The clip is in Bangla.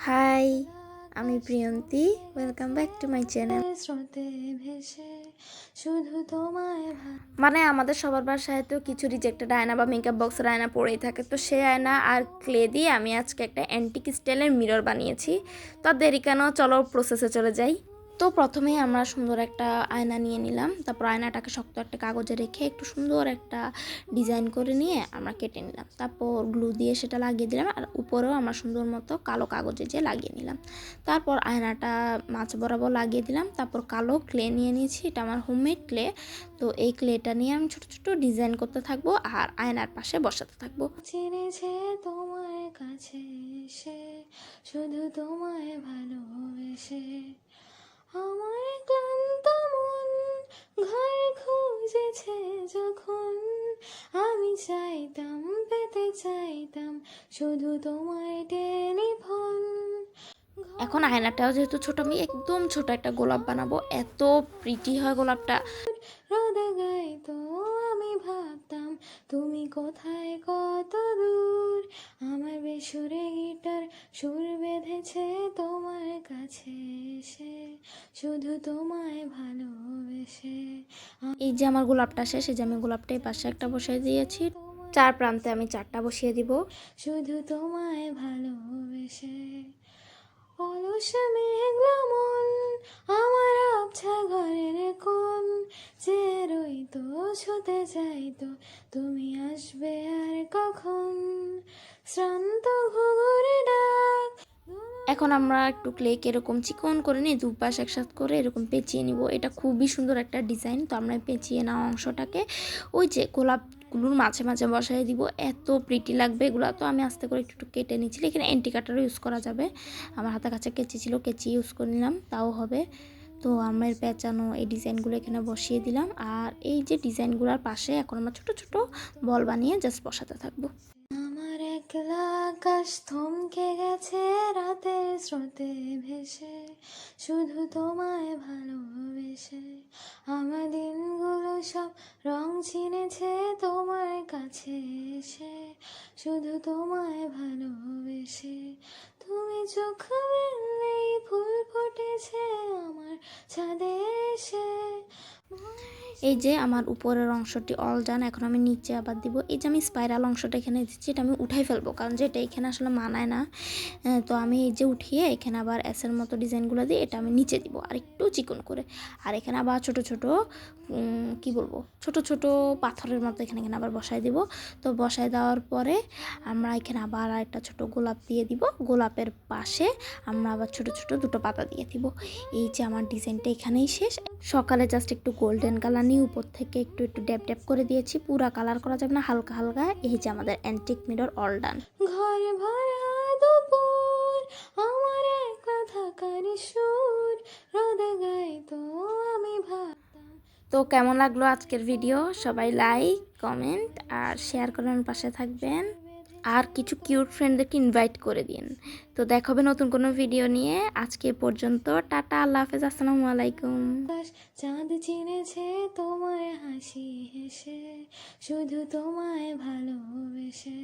হাই, আমি Priyanti. Welcome back to my channel. মানে আমাদের সবার বাসায় তো কিছু রিজেক্টেড আয়না বা মেকআপ বক্সের আয়না পড়েই থাকে, তো সেই আয়না আর ক্লে দিয়ে আমি আজকে একটা অ্যান্টিক স্টাইলের মিরর বানিয়েছি। তো দেরি কেন, চলো প্রসেসে চলে যাই। তো প্রথমেই আমরা সুন্দর একটা আয়না নিয়ে নিলাম। তারপর আয়নাটাকে শক্ত একটা কাগজে রেখে একটু সুন্দর একটা ডিজাইন করে নিয়ে আমরা কেটে নিলাম। তারপর গ্লু দিয়ে সেটা লাগিয়ে দিলাম, আর উপরেও আমরা সুন্দর মতো কালো কাগজে যে লাগিয়ে নিলাম। তারপর আয়নাটা মাছ বরাবর লাগিয়ে দিলাম। তারপর কালো ক্লে নিয়ে নিয়েছি, এটা আমার হোমমেড ক্লে। তো এই ক্লেটা নিয়ে আমি ছোটো ছোটো ডিজাইন করতে থাকবো আর আয়নার পাশে বসাতে থাকবো। চিনেছে তোমার কাছে এসে, শুধু তোমায় ভালোবেসে, আমার ক্লান্ত মন ঘর খুঁজেছে যখন, আমি চাইতাম পেতে চাইতাম শুধু তোমায় টেলিফোন। এখন আয়নাটাও যেহেতু ছোটো, আমি একদম ছোট একটা গোলাপ বানাবো। এত প্রিটি হয় গোলাপটা। রোদে গাইতো আমি ভাবতাম তুমি কোথায় কত দূর, আমার বেসুরে গিটার সুর বেঁধেছে তোমার কাছে এসে, শুধু তোমায় ভালোবেসে। এই যে আমার গোলাপটা শেষ, এই যে আমি গোলাপটাই পাশে একটা বসিয়ে দিয়েছি। চার প্রান্তে আমি চারটা বসিয়ে দিব। শুধু তোমায় ভালোবেসে, অলস মেঘলা মন আমার আবছা ঘরের কোণ, যে রইতো ছুতে যাইতো তুমি আসবে আর কখন, শ্রান্ত ঘুঘুরে ডাক। এখন আমরা একটু ক্লেকে এরকম চিকন করে নিয়ে দুপাশ একসাথে করে এরকম পেঁচিয়ে নিব। এটা খুবই সুন্দর একটা ডিজাইন। তো আমরা পেঁচিয়ে নেওয়া অংশটাকে ওই যে গোলাপগুলোর মাঝে মাঝে বসাই দিব। এত প্রিটি লাগবে এগুলো। তো আমি আস্তে করে একটু কেটে নিচ্ছিলাম। এখানে অ্যান্টি কাটারও ইউজ করা যাবে। আমার হাতের কাছে কেচি ছিল, কেচি ইউজ করে নিলাম, তাও হবে। তো আমার পেঁচানো এই ডিজাইনগুলো এখানে বসিয়ে দিলাম। আর এই যে ডিজাইনগুলোর পাশে এখন আমরা ছোট ছোট বল বানিয়ে জাস্ট বসাতে থাকবো। আমার একলা আকাশ থমকে গেছে রাতের স্রোতে ভেসে, শুধু তোমায় ভালোবেসে, আমার দিনগুলো সব রং চিনেছে তোমার কাছে এসে, শুধু তোমায় ভালোবেসে, তুমি চোখ মেললেই ফুল ফুটেছে আমার ছাদে এসে। এই যে আমার উপরের অংশটি অল ডান। এখন আমি নিচে আবার দিব। এই যে আমি স্পাইরাল অংশটা এখানে দিচ্ছি, এটা আমি উঠাই ফেলবো, কারণ যেটা এখানে আসলে মানায় না। তো আমি এই যে উঠিয়ে এখানে আবার এসের মতো ডিজাইনগুলো দিয়ে এটা আমি নিচে দিব আর একটু চিকন করে। আর এখানে আবার ছোট ছোট কি বলবো, ছোট ছোট পাথরের মতো এখানে আবার বসাই দিব। তো বসাই দেওয়ার পরে আমরা এখানে আবার একটা ছোট গোলাপ দিয়ে দিব। গোলাপের পাশে আমরা আবার ছোট ছোট দুটো পাতা দিয়ে দিব। এই যে আমার ডিজাইনটা এখানেই শেষ। সকালে জাস্ট একটু গোল্ডেন কালার নিয়ে উপর থেকে একটু একটু ড্যাপ ড্যাপ করে দিয়েছি, পুরা কালার করা যাবে না, হালকা হালকা। এই যে আমাদের অ্যান্টিক মিরর অল ডান। ঘর ভরা দুপুর আমার একলা থাকার সুর, রোদে গাইতো আমি ভাবতাম। তো কেমন লাগলো আজকের ভিডিও? সবাই লাইক, কমেন্ট আর শেয়ার করে আমার পাশে থাকবেন। আর কিছু কিউট ফ্রেন্ডদেরকে ইনভাইট করে দিন। তো দেখা হবে নতুন কোনো ভিডিও নিয়ে। আজকে পর্যন্ত টাটা, আল্লাহ হাফেজ, আসসালামু আলাইকুম। চাঁদ চিনেছে তোমায় হাসি হেসে, শুধু তোমায় ভালোবেসে।